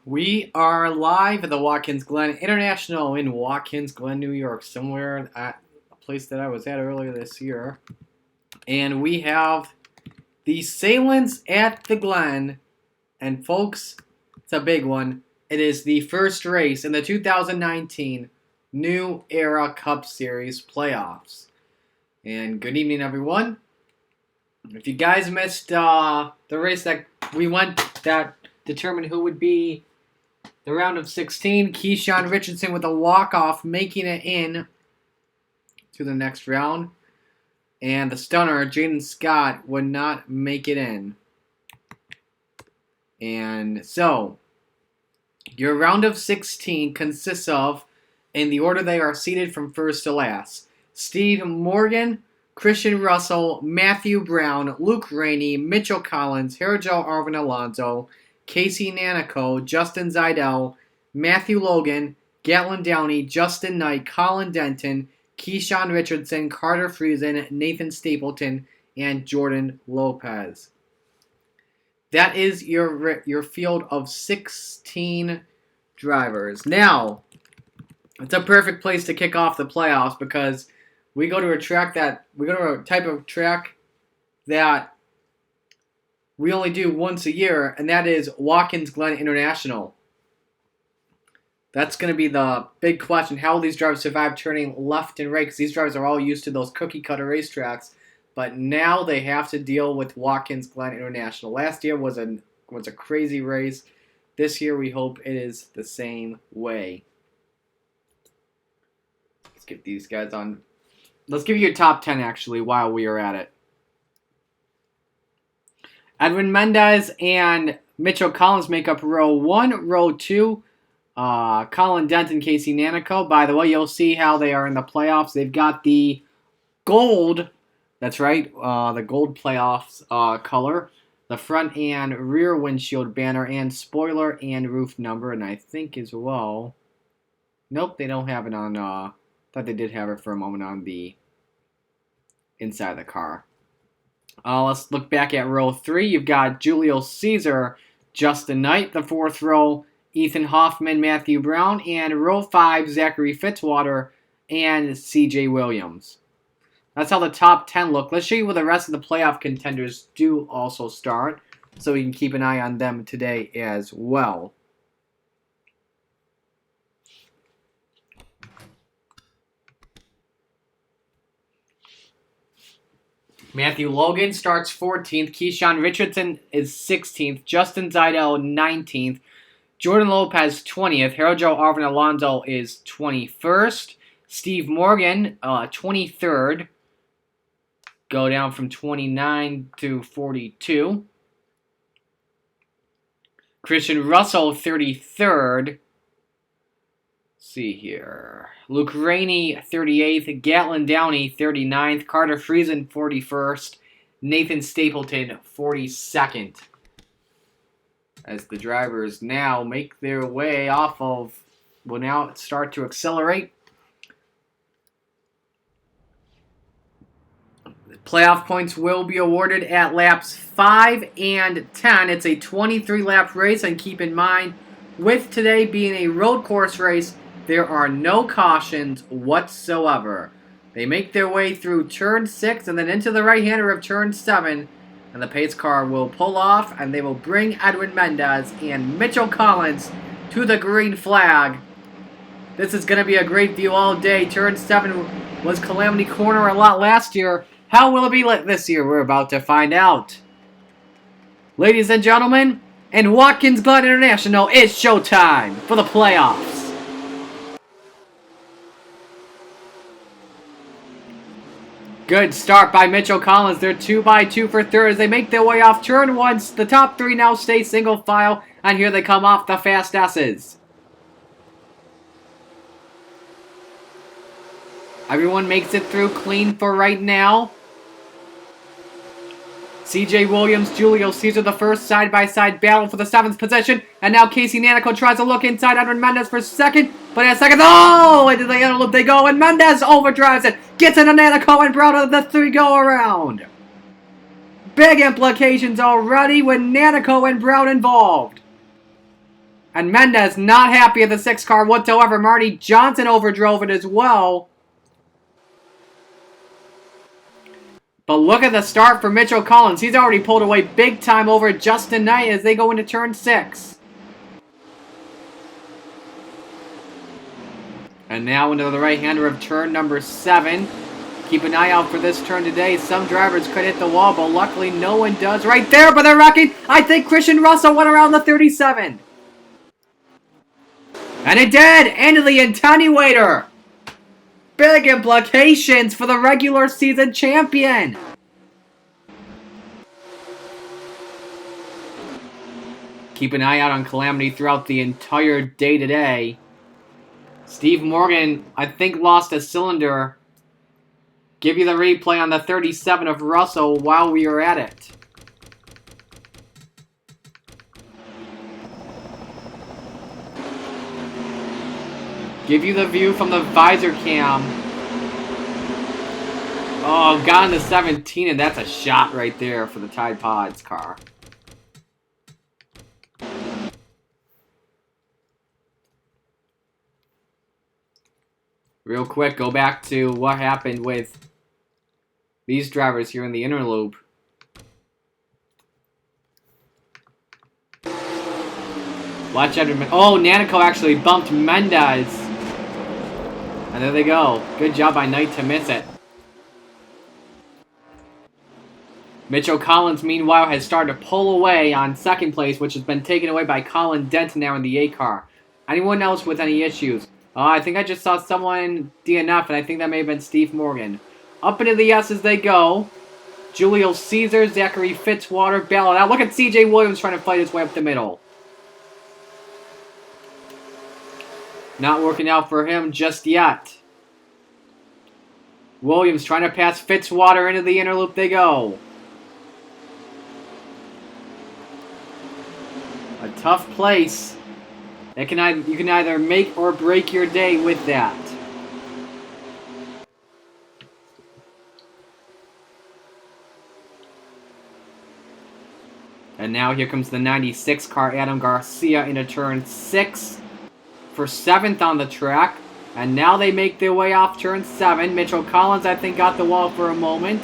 We are live at the Watkins Glen International in Watkins Glen, New York, somewhere at a place that I was at earlier this year. And we have the Sahlens at the Glen. And folks, it's a big one. It is the first race in the 2019 New Era Cup Series playoffs. And good evening, everyone. If you guys missed the race that we went that determined who would be the round of 16, Keyshawn Richardson with a walk-off, making it in to the next round. And the stunner, Jaden Scott, would not make it in. And so, your round of 16 consists of, in the order they are seated from first to last, Steve Morgan, Christian Russell, Matthew Brown, Luke Rainey, Mitchell Collins, Herjo Arvin Alonso, Casey Nanico, Justin Zeidel, Matthew Logan, Gatlin Downey, Justin Knight, Colin Denton, Keyshawn Richardson, Carter Friesen, Nathan Stapleton, and Jordan Lopez. That is your field of 16 drivers. Now, it's a perfect place to kick off the playoffs because we go to a type of track that we only do once a year, and that is Watkins Glen International. That's going to be the big question. How will these drivers survive turning left and right? Because these drivers are all used to those cookie-cutter racetracks. But now they have to deal with Watkins Glen International. Last year was a crazy race. This year we hope it is the same way. Let's get these guys on. Let's give you your top 10, actually, while we are at it. Edwin Mendez and Mitchell Collins make up row 1. Row 2, Colin Denton, Casey Nanico. By the way, you'll see how they are in the playoffs. They've got the gold, that's right, the gold playoffs color. The front and rear windshield banner and spoiler and roof number. And I think as well, nope, they don't have it on, thought they did have it for a moment on the inside of the car. Let's look back at row 3. You've got Julio Caesar, Justin Knight. The fourth row, Ethan Hoffman, Matthew Brown. And row 5, Zachary Fitzwater and CJ Williams. That's how the top 10 look. Let's show you where the rest of the playoff contenders do also start, so we can keep an eye on them today as well. Matthew Logan starts 14th. Keyshawn Richardson is 16th. Justin Zeidel 19th. Jordan Lopez 20th. Herjo Arvin Alonso is 21st. Steve Morgan 23rd. Go down from 29 to 42. Christian Russell 33rd. See here. Luke Rainey, 38th. Gatlin Downey, 39th. Carter Friesen, 41st. Nathan Stapleton, 42nd. As the drivers now make their way off of, will now start to accelerate. Playoff points will be awarded at laps 5 and 10. It's a 23-lap race, and keep in mind, with today being a road course race, there are no cautions whatsoever. They make their way through turn 6 and then into the right-hander of turn 7. And the pace car will pull off and they will bring Edwin Mendez and Mitchell Collins to the green flag. This is going to be a great view all day. Turn 7 was Calamity Corner a lot last year. How will it be lit this year? We're about to find out. Ladies and gentlemen, in Watkins Glen International, it's showtime for the playoffs. Good start by Mitchell Collins. They're 2x2 for third as they make their way off turn 1. The top 3 now stay single file, and here they come off the fast S's. Everyone makes it through clean for right now. CJ Williams, Julio Caesar, the first side-by-side battle for the 7th position. And now Casey Nanico tries to look inside Edwin Mendez for second. But in a second, oh! Into the other loop they go, and Mendez overdrives it. Gets into Nanico and Brown of the 3 go-around. Big implications already with Nanico and Brown involved. And Mendez not happy at the 6 car whatsoever. Marty Johnson overdrove it as well. But look at the start for Mitchell Collins. He's already pulled away big time over Justin Knight as they go into turn 6. And now into the right-hander of turn number 7. Keep an eye out for this turn today. Some drivers could hit the wall, but luckily no one does. Right there, but they're wrecking. I think Christian Russell went around the 37. And it did! Into the attenuator! Big implications for the regular season champion! Keep an eye out on Calamity throughout the entire day today. Steve Morgan, I think, lost a cylinder. Give you the replay on the 37 of Russell while we are at it. Give you the view from the visor cam. Oh, got in the 17, and that's a shot right there for the Tide Pods car. Real quick, go back to what happened with these drivers here in the inner loop. Watch out. Oh, Nanico actually bumped Mendez. And there they go. Good job by Knight to miss it. Mitchell Collins, meanwhile, has started to pull away on second place, which has been taken away by Colin Denton now in the 8 car. Anyone else with any issues? I think I just saw someone DNF, and I think that may have been Steve Morgan. Up into the S as they go. Julio Caesar, Zachary Fitzwater, ballot out. Look at CJ Williams trying to fight his way up the middle. Not working out for him just yet. Williams trying to pass Fitzwater into the inner loop they go. A tough place. You can either make or break your day with that. And now here comes the 96 car, Adam Garcia, into turn 6 for 7th on the track. And now they make their way off turn 7. Mitchell Collins, I think, got the wall for a moment.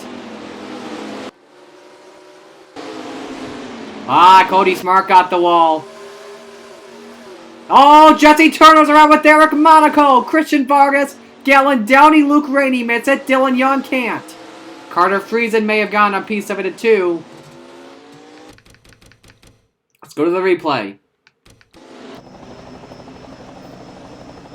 Cody Smart got the wall. Oh, Jesse Turner's around with Derek Monaco. Christian Vargas, Galen Downey, Luke Rainey missed it. Dylan Young can't. Carter Friesen may have gotten a piece of it too. Let's go to the replay.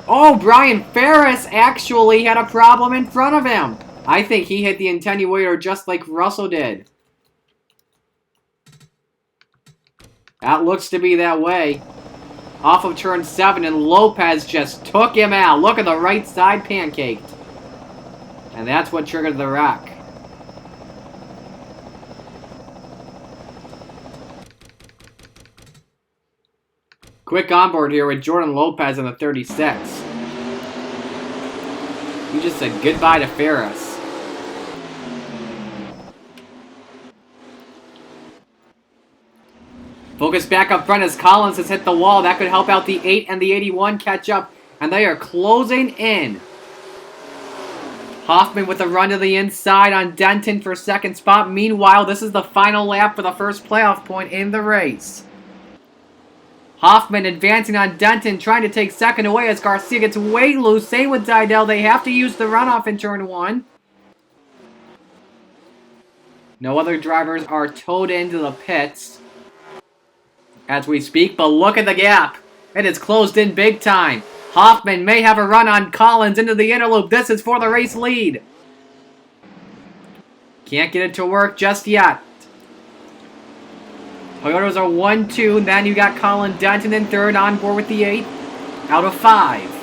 Oh, Brian Ferris actually had a problem in front of him. I think he hit the attenuator just like Russell did. That looks to be that way. Off of turn 7, and Lopez just took him out. Look at the right side pancaked. And that's what triggered the wreck. Quick onboard here with Jordan Lopez in the 36. He just said goodbye to Ferris. Focus back up front as Collins has hit the wall. That could help out the 8 and the 81 catch up. And they are closing in. Hoffman with a run to the inside on Denton for second spot. Meanwhile, this is the final lap for the first playoff point in the race. Hoffman advancing on Denton, trying to take second away as Garcia gets way loose. Same with Didel. They have to use the runoff in turn 1. No other drivers are towed into the pits as we speak, but look at the gap. It is closed in big time. Hoffman may have a run on Collins into the inner loop. This is for the race lead. Can't get it to work just yet. Toyotas are 1-2. Then you got Colin Denton in third, on board with the 8 out of 5.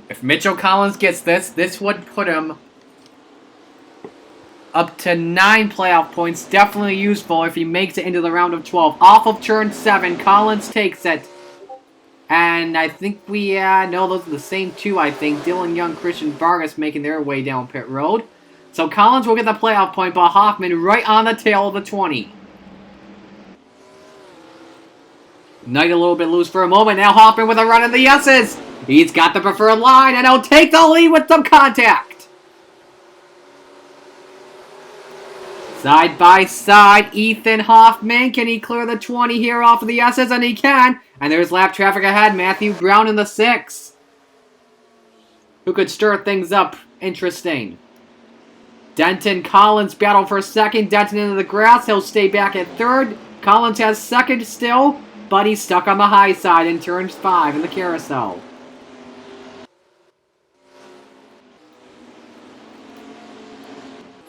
If Mitchell Collins gets this would put him up to 9 playoff points. Definitely useful if he makes it into the round of 12. Off of turn 7, Collins takes it. And I think no, those are the same two, I think. Dylan Young, Christian Vargas making their way down pit road. So Collins will get the playoff point, but Hoffman right on the tail of the 20. Knight a little bit loose for a moment. Now Hoffman with a run in the S's. He's got the preferred line, and he'll take the lead with some contact. Side by side, Ethan Hoffman. Can he clear the 20 here off of the S's? And he can. And there's lap traffic ahead. Matthew Brown in the 6. Who could stir things up. Interesting. Denton Collins battle for second. Denton into the grass. He'll stay back at third. Collins has second still, but he's stuck on the high side in turn 5 in the carousel.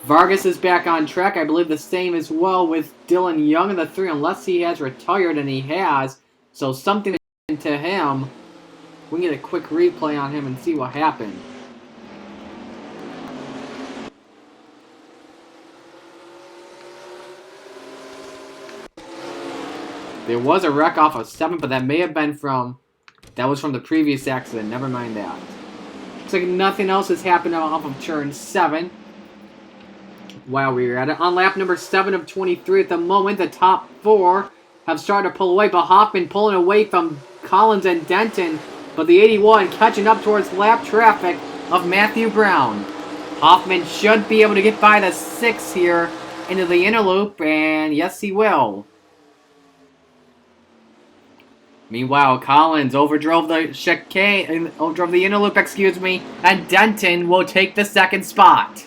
Vargas is back on track. I believe the same as well with Dylan Young in the 3, unless he has retired, and he has. So something to him. We can get a quick replay on him and see what happened. There was a wreck off of 7, but that may have been that was from the previous accident. Never mind that. Looks like nothing else has happened off of turn 7. While we were at it. On lap number 7 of 23 at the moment, the top 4 have started to pull away, but Hoffman pulling away from Collins and Denton, but the 81 catching up towards lap traffic of Matthew Brown. Hoffman should be able to get by the 6 here into the inner loop, and yes, he will. Meanwhile, Collins overdrove the chicane, overdrove the inner loop, and Denton will take the second spot.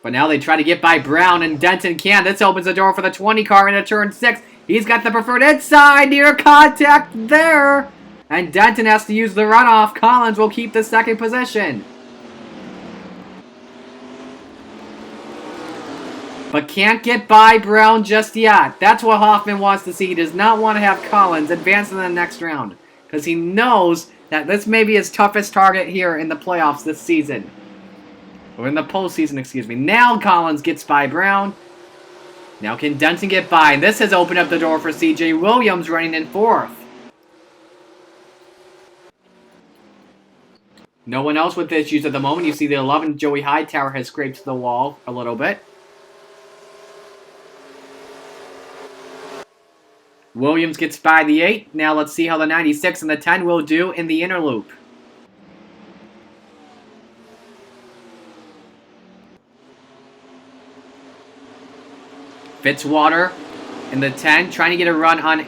But now they try to get by Brown, and Denton can. This opens the door for the 20 car into turn 6. He's got the preferred inside, near contact there. And Denton has to use the runoff. Collins will keep the second position. But can't get by Brown just yet. That's what Hoffman wants to see. He does not want to have Collins advance in the next round, because he knows that this may be his toughest target here in the playoffs this season. Or in the postseason, Now Collins gets by Brown. Now can Denton get by? And this has opened up the door for C.J. Williams running in 4th. No one else with issues at the moment. You see the 11, Joey Hightower, has scraped the wall a little bit. Williams gets by the 8. Now let's see how the 96 and the 10 will do in the inner loop. Fitzwater in the 10, trying to get a run on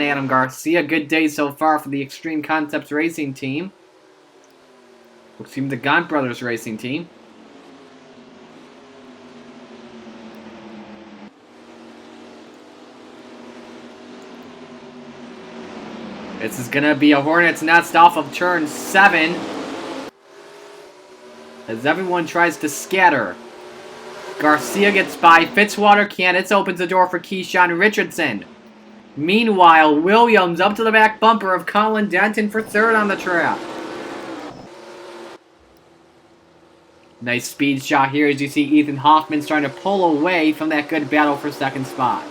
Adam Garcia. Good day so far for the Extreme Concepts Racing team. Excuse me, the Gaunt Brothers Racing team. This is going to be a Hornet's Nest off of turn 7. As everyone tries to scatter. Garcia gets by. Fitzwater can't. It opens the door for Keyshawn Richardson. Meanwhile, Williams up to the back bumper of Colin Denton for 3rd on the track. Nice speed shot here as you see Ethan Hoffman starting to pull away from that good battle for 2nd spot.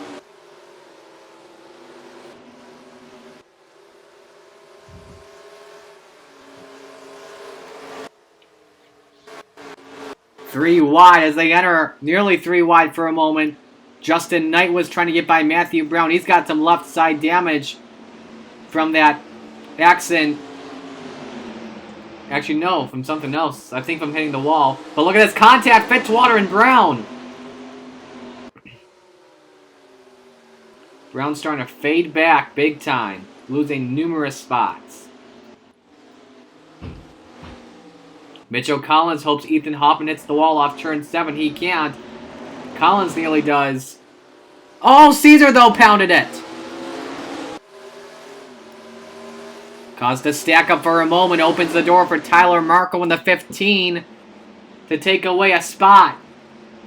Three wide as they enter, nearly 3 wide for a moment. Justin Knight was trying to get by Matthew Brown. He's got some left side damage from that accident. Actually, no, from something else. I think from hitting the wall. But look at this contact, Fitzwater and Brown. Brown's starting to fade back big time, losing numerous spots. Mitchell Collins hopes Ethan Hoffman hits the wall off turn 7. He can't. Collins nearly does. Oh, Caesar, though, pounded it. Caused a stack up for a moment. Opens the door for Tyler Markle in the 15 to take away a spot.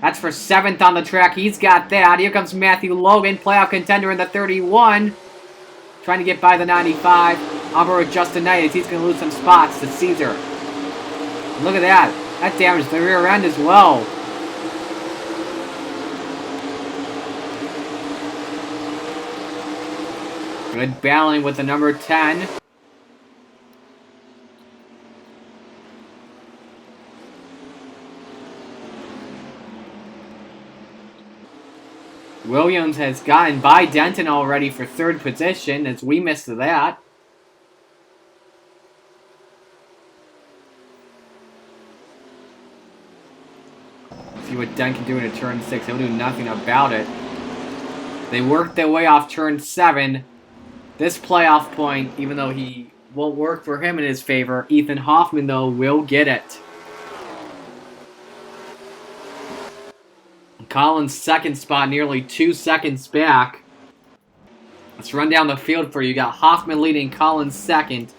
That's for 7th on the track. He's got that. Here comes Matthew Logan, playoff contender in the 31. Trying to get by the 95. Over with Justin Knight as he's going to lose some spots to Caesar. Look at that. That damaged the rear end as well. Good battling with the number 10. Williams has gotten by Denton already for third position, as we missed that. See what Dent can do in a turn 6. He'll do nothing about it. They worked their way off turn 7. This playoff point, even though he won't work for him in his favor, Ethan Hoffman, though, will get it. Collins' second spot, nearly 2 seconds back. Let's run down the field for you. You got Hoffman leading, Collins second,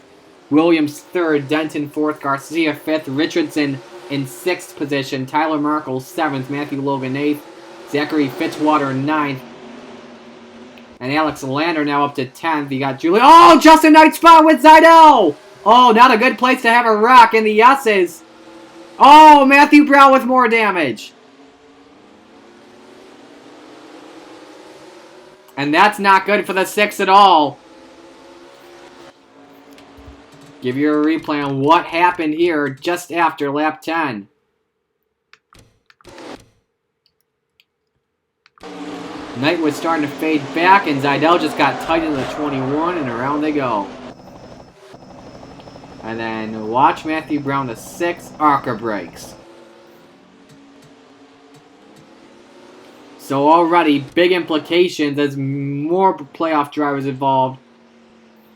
Williams third, Denton fourth, Garcia fifth, Richardson in 6th position, Tyler Markle 7th, Matthew Logan 8th, Zachary Fitzwater 9th, and Alex Lander now up to 10th. You got Julie. Oh, Justin Knight spot with Zidell! Oh, not a good place to have a rock in the S's. Oh, Matthew Brown with more damage. And that's not good for the 6 at all. Give you a replay on what happened here just after lap 10. Knight was starting to fade back, and Zidell just got tight into the 21, and around they go. And then watch Matthew Brown to 6, ARCA brakes. So already, big implications as more playoff drivers involved.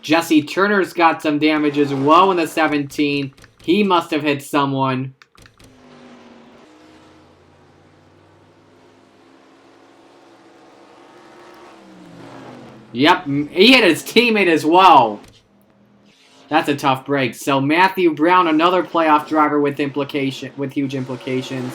Jesse Turner's got some damage as well in the 17. He must have hit someone. Yep, he hit his teammate as well. That's a tough break. So Matthew Brown, another playoff driver with huge implications.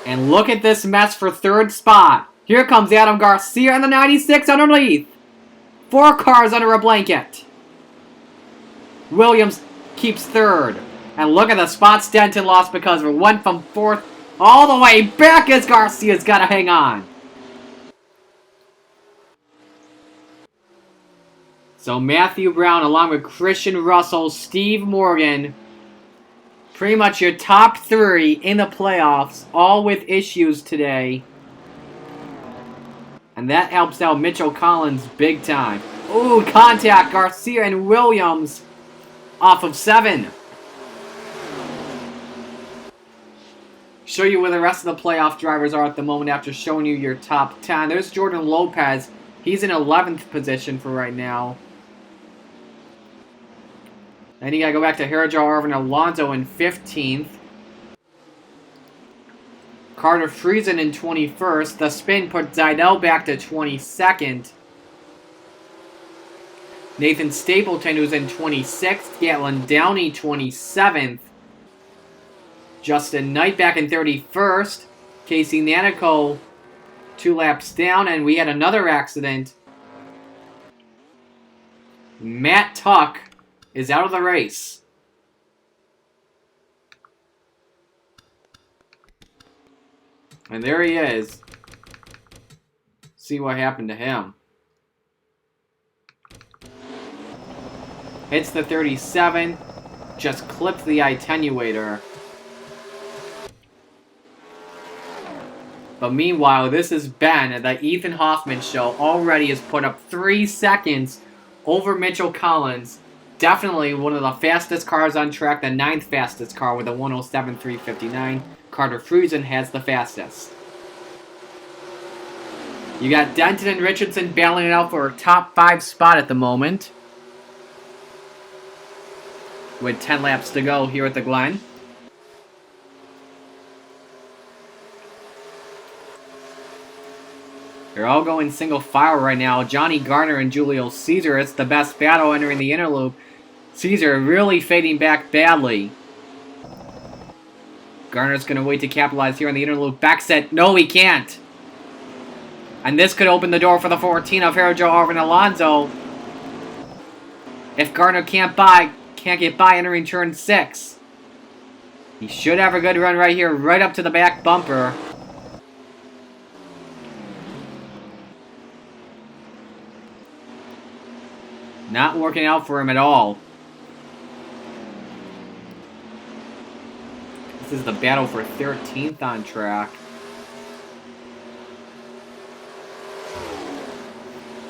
And look at this mess for third spot. Here comes Adam Garcia in the 96 underneath. 4 cars under a blanket. Williams keeps third. And look at the spots Denton lost because of it. Went from 4th all the way back as Garcia's got to hang on. So Matthew Brown along with Christian Russell, Steve Morgan, pretty much your top 3 in the playoffs, all with issues today. And that helps out Mitchell Collins big time. Ooh, contact, Garcia and Williams off of 7. Show you where the rest of the playoff drivers are at the moment after showing you your top 10. There's Jordan Lopez. He's in 11th position for right now. Then you gotta go back to Herjo Arvin Alonso in 15th. Carter Friesen in 21st. The spin put Zidell back to 22nd. Nathan Stapleton, who's in 26th. Gatlin Downey, 27th. Justin Knight back in 31st. Casey Nanico 2 laps down. And we had another accident. Matt Tuck is out of the race. And there he is. See what happened to him. Hits the 37. Just clipped the attenuator. But meanwhile, this is Ben. The Ethan Hoffman show already has put up 3 seconds over Mitchell Collins. Definitely one of the fastest cars on track. The 9th fastest car with a 107.359. Carter Friesen has the fastest. You got Denton and Richardson battling it out for a top 5 spot at the moment. With 10 laps to go here at the Glen. They're all going single file right now. Johnny Garner and Julio Caesar. It's the best battle entering the inner loop. Caesar really fading back badly. Garner's going to wait to capitalize here on the inner loop. Back set. No, he can't. And this could open the door for the 14 of Herjo Arvin Alonso. If Garner can't get by entering turn 6. He should have a good run right here, right up to the back bumper. Not working out for him at all. This is the battle for 13th on track.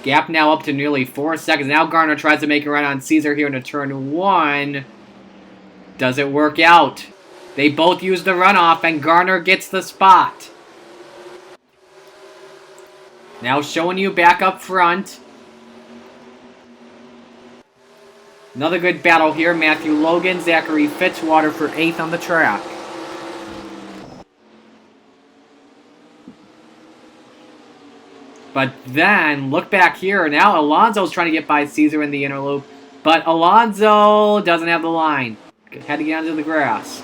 Gap now up to nearly 4 seconds. Now Garner tries to make a run on Caesar here into turn 1. Does it work out? They both use the runoff, and Garner gets the spot. Now showing you back up front. Another good battle here. Matthew Logan, Zachary Fitzwater for 8th on the track. But then, look back here. Now Alonso's trying to get by Caesar in the inner loop. But Alonso doesn't have the line. Had to get onto the grass.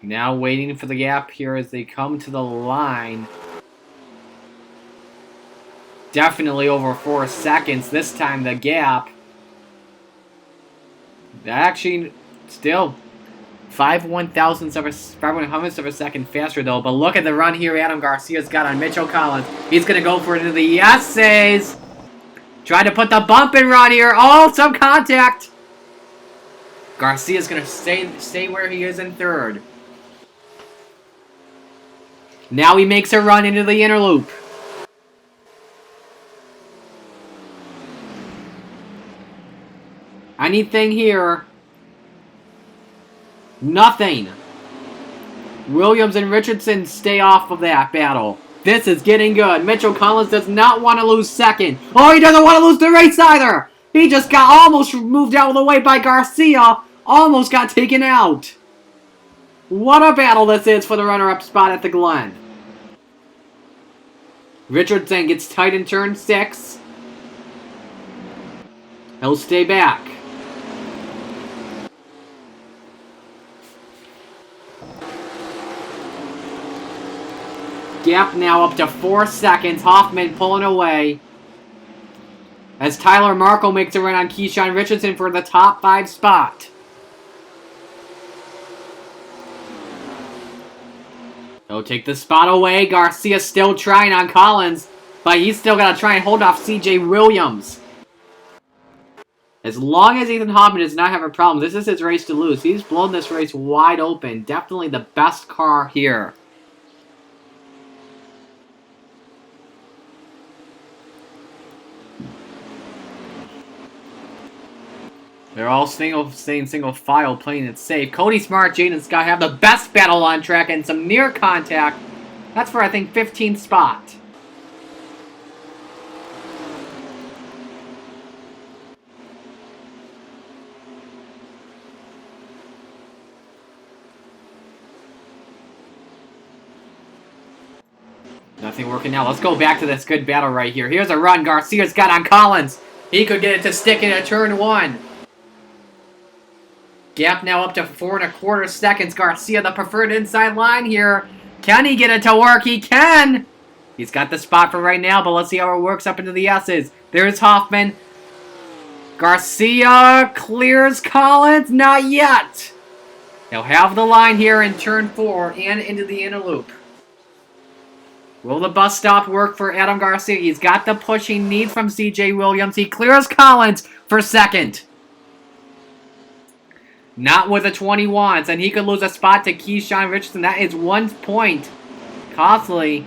Now waiting for the gap here as they come to the line. Definitely over 4 seconds. This time the gap. Actually, still 5/1,000ths of a second faster though. But look at the run here Adam Garcia's got on Mitchell Collins. He's going to go for it into the essays. Try to put the bump and run here. Oh, some contact. Garcia's going to stay where he is in 3rd. Now he makes a run into the inner loop. Anything here? Nothing. Williams and Richardson stay off of that battle. This is getting good. Mitchell Collins does not want to lose 2nd. Oh, he doesn't want to lose the race either. He just got almost moved out of the way by Garcia. Almost got taken out. What a battle this is for the runner-up spot at the Glen. Richardson gets tight in turn 6. He'll stay back. Gap now up to 4 seconds. Hoffman pulling away. As Tyler Markle makes a run on Keyshawn Richardson for the top 5 spot. He'll take the spot away. Garcia still trying on Collins. But he's still got to try and hold off CJ Williams. As long as Ethan Hoffman does not have a problem, this is his race to lose. He's blown this race wide open. Definitely the best car here. They're all staying single file, playing it safe. Cody Smart, Jaden Scott have the best battle on track and some near contact. That's for, I think, 15th spot. Nothing working now. Let's go back to this good battle right here. Here's a run. Garcia's got on Collins. He could get it to stick in a turn 1. Gap now up to 4.25 seconds. Garcia, the preferred inside line here. Can he get it to work? He can! He's got the spot for right now, but let's see how it works up into the S's. There's Hoffman. Garcia clears Collins. Not yet. He'll have the line here in turn 4 and into the inner loop. Will the bus stop work for Adam Garcia? He's got the push he needs from CJ Williams. He clears Collins for 2nd. Not with a 21s, and he could lose a spot to Keyshawn Richardson. That is 1 point. Costly.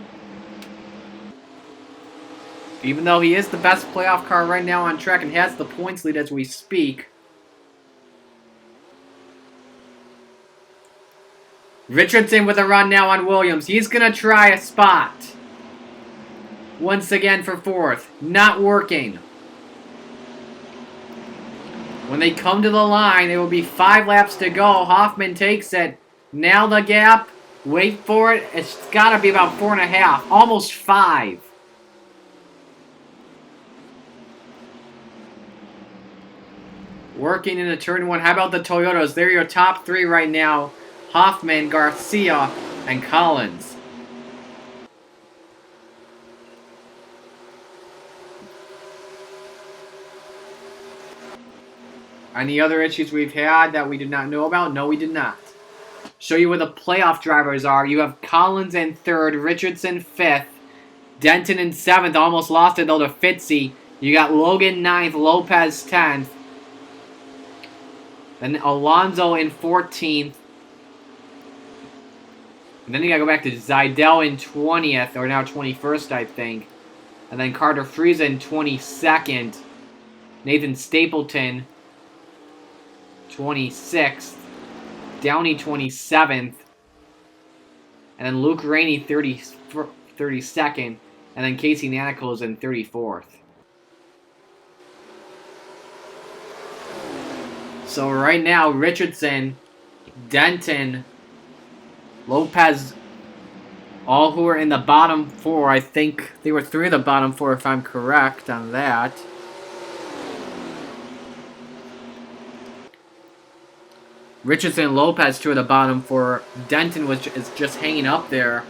Even though he is the best playoff car right now on track and has the points lead as we speak. Richardson with a run now on Williams. He's going to try a spot. Once again for 4th. Not working. When they come to the line, there will be 5 laps to go. Hoffman takes it. Now the gap. Wait for it. It's got to be about 4.5. Almost 5. Working into turn 1. How about the Toyotas? They're your top 3 right now. Hoffman, Garcia, and Collins. Any other issues we've had that we did not know about? No, we did not. Show you where the playoff drivers are. You have Collins in 3rd, Richardson 5th, Denton in 7th. Almost lost it though to Fitzy. You got Logan 9th, Lopez 10th. Then Alonso in 14th. And then you gotta go back to Zidell in 20th, or now 21st, I think. And then Carter Friesa in 22nd. Nathan Stapleton, 26th. Downey, 27th. And then Luke Rainey, 32nd. And then Casey Nanico's in 34th. So right now, Richardson, Denton, Lopez, all who are in the bottom 4. I think they were 3 of the bottom 4 if I'm correct on that. Richardson and Lopez, 2 of the bottom 4. Denton is just hanging up there.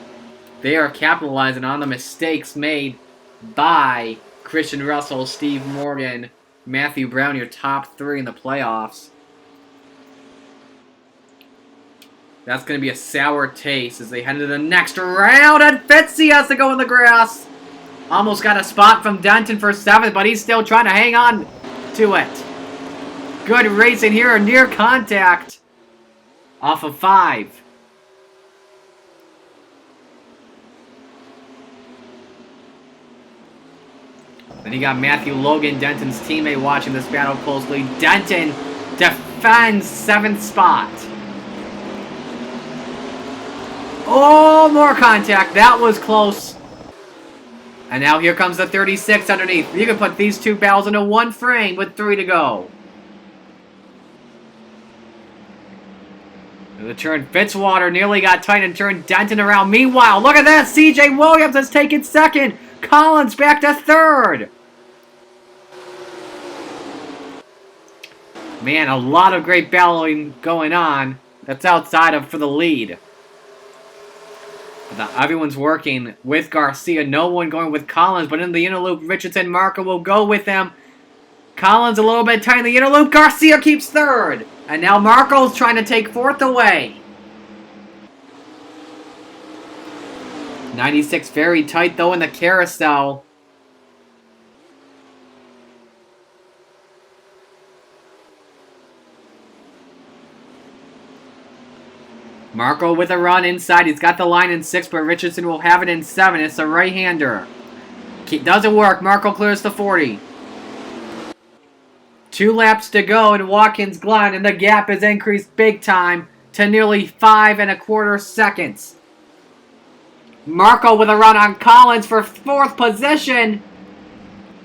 They are capitalizing on the mistakes made by Christian Russell, Steve Morgan, Matthew Brown, your top 3 in the playoffs. That's going to be a sour taste as they head into the next round. And Fitzy has to go in the grass. Almost got a spot from Denton for 7th, but he's still trying to hang on to it. Good racing here, near contact off of 5. Then you got Matthew Logan, Denton's teammate, watching this battle closely. Denton defends 7th spot. Oh, more contact. That was close. And now here comes the 36 underneath. You can put these 2 battles into one frame with 3 to go. The turn, Fitzwater nearly got tight and turned Denton around. Meanwhile, look at this. CJ Williams has taken 2nd. Collins back to 3rd. Man, a lot of great battling going on. That's outside of for the lead. Everyone's working with Garcia. No one going with Collins, but in the inner loop, Richardson, Marco will go with him. Collins a little bit tight in the inner loop. Garcia keeps 3rd. And now Marco's trying to take 4th away. 96 very tight, though, in the carousel. Marco with a run inside. He's got the line in 6, but Richardson will have it in 7. It's a right-hander. Doesn't work. Marco clears the 40. 2 laps to go in Watkins Glen, and the gap is increased big time to nearly 5 1/4 seconds. Marco with a run on Collins for 4th position.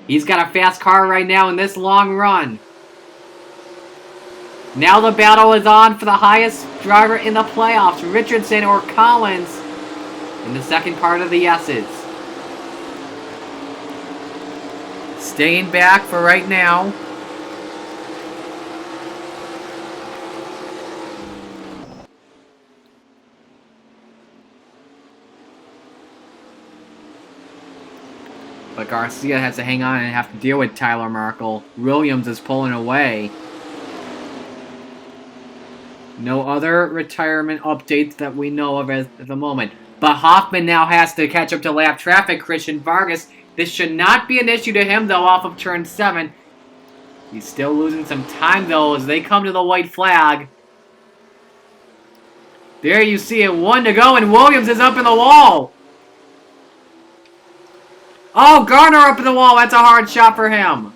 He's got a fast car right now in this long run. Now the battle is on for the highest driver in the playoffs, Richardson or Collins, in the second part of the S's. Staying back for right now. But Garcia has to hang on and have to deal with Tyler Markle. Williams is pulling away. No other retirement updates that we know of at the moment. But Hoffman now has to catch up to lap traffic. Christian Vargas. This should not be an issue to him, though, off of turn 7. He's still losing some time, though, as they come to the white flag. There you see it. 1 to go, and Williams is up in the wall. Oh, Garner up in the wall. That's a hard shot for him.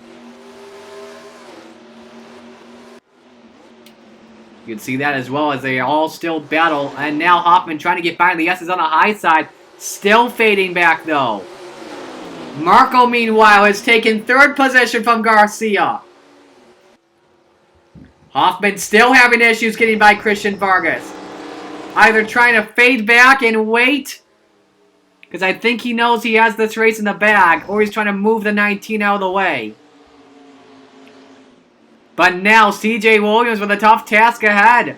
You can see that as well as they all still battle. And now Hoffman trying to get by. The S's on the high side. Still fading back, though. Marco, meanwhile, has taken 3rd position from Garcia. Hoffman still having issues getting by Christian Vargas. Either trying to fade back and wait, because I think he knows he has this race in the bag, or he's trying to move the 19 out of the way. But now, CJ Williams with a tough task ahead.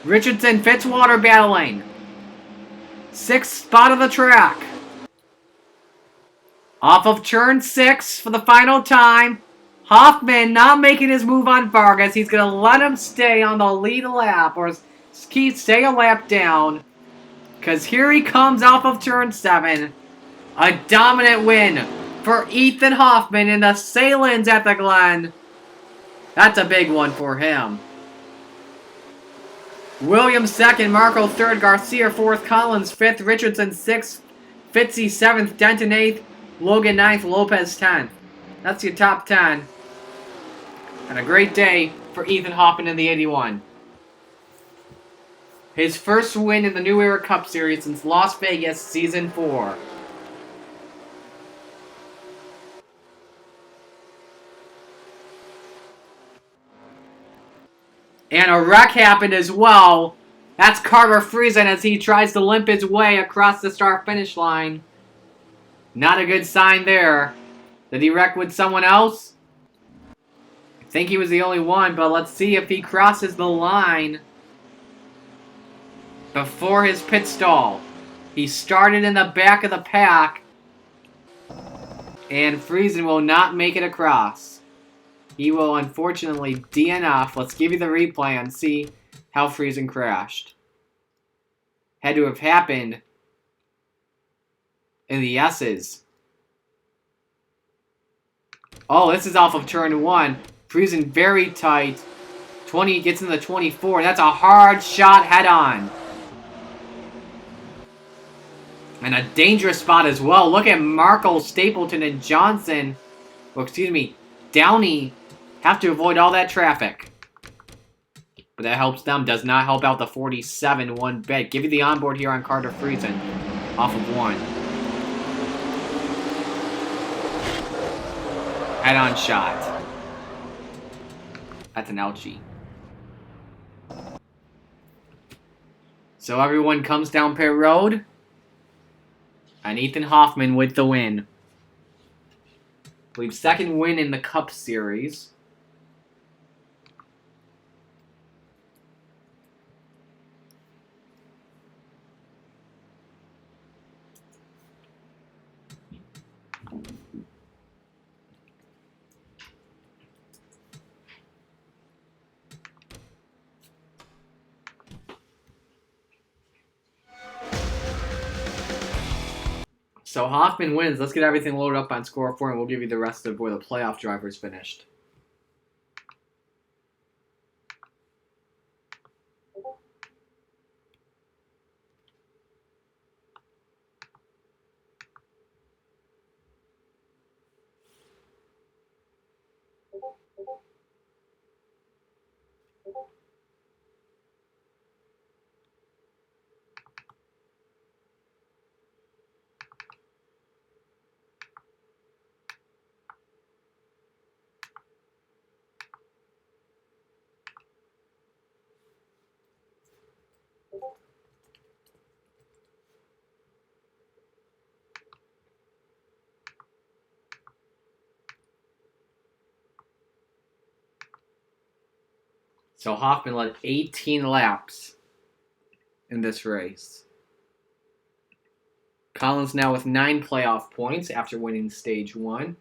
Richardson, Fitzwater battling. 6th spot of the track. Off of turn 6 for the final time. Hoffman not making his move on Vargas. He's going to let him stay on the lead lap, or stay a lap down. Because here he comes off of turn 7. A dominant win for Ethan Hoffman in the Sahlens at the Glen. That's a big one for him. Williams 2nd, Marco 3rd, Garcia 4th, Collins 5th, Richardson 6th, Fitzy 7th, Denton 8th, Logan 9th, Lopez 10th. That's your top 10. And a great day for Ethan Hoffman in the 81. His first win in the New Era Cup Series since Las Vegas Season 4. And a wreck happened as well. That's Carter Friesen as he tries to limp his way across the start-finish line. Not a good sign there. Did he wreck with someone else? I think he was the only one, but let's see if he crosses the line before his pit stall. He started in the back of the pack, and Friesen will not make it across. He will unfortunately DNF. Let's give you the replay and see how Friesen crashed. Had to have happened in the S's. Oh, this is off of turn 1. Friesen very tight. 20 gets in the 24. That's a hard shot head-on. And a dangerous spot as well. Look at Markle, Stapleton, and Johnson. Well, excuse me, Downey have to avoid all that traffic. But that helps them. Does not help out the 47 one bit. Give you the onboard here on Carter Friesen. Off of 1. Head-on shot. That's an ouchie. So everyone comes down pit road. And Ethan Hoffman with the win. I believe second win in the Cup Series. So Hoffman wins. Let's get everything loaded up on score 4, and we'll give you the rest of where the playoff drivers finished. So Hoffman led 18 laps in this race. Collins now with 9 playoff points after winning stage 1.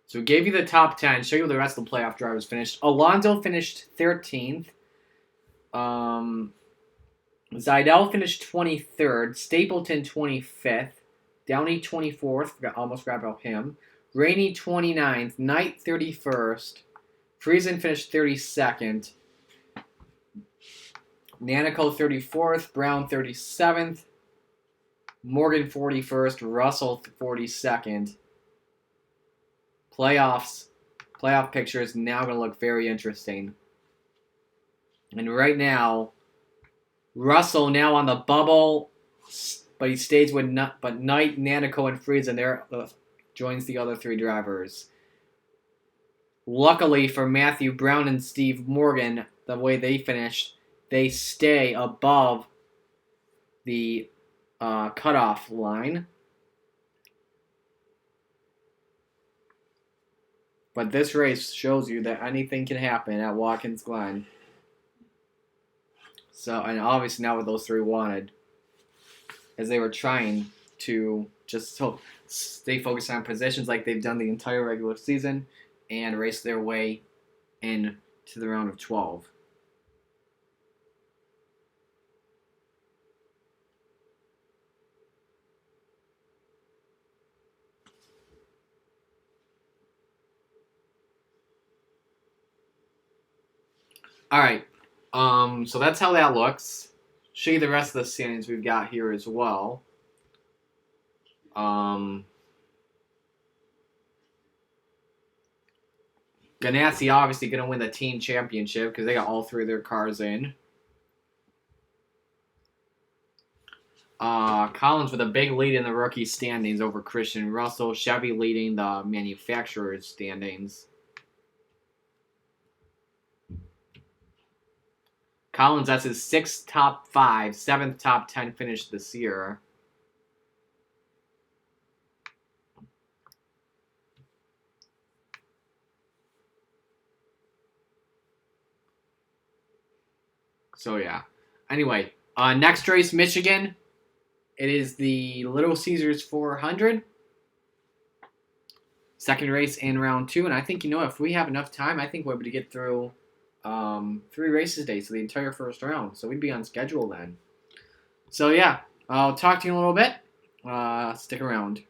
So we gave you the top 10. Show you where the rest of the playoff drivers finished. Alonso finished 13th. Zidell finished 23rd. Stapleton 25th. Downey 24th. Almost forgot about him. Rainey 29th. Knight 31st. Friesen finished 32nd. Nanico 34th. Brown 37th. Morgan 41st. Russell 42nd. Playoff picture is now going to look very interesting. And right now, Russell now on the bubble, but he stays with Knight, Nanico, and Friesen there joins the other 3 drivers. Luckily for Matthew Brown and Steve Morgan, the way they finished, they stay above the cutoff line. But this race shows you that anything can happen at Watkins Glen. So, and obviously not what those 3 wanted, as they were trying to just stay focused on positions like they've done the entire regular season. and race their way into the round of 12. All right. So that's how that looks. Show you the rest of the standings we've got here as well. Ganassi obviously going to win the team championship because they got all three of their cars in. Collins with a big lead in the rookie standings over Christian Russell. Chevy leading the manufacturer's standings. Collins, that's his 6th top 5, 7th top 10 finish this year. So, yeah. Anyway, next race, Michigan. It is the Little Caesars 400. Second race in round 2. And I think, if we have enough time, I think we're able to get through 3 races a day, so the entire first round. So we'd be on schedule then. So, yeah, I'll talk to you in a little bit. Stick around.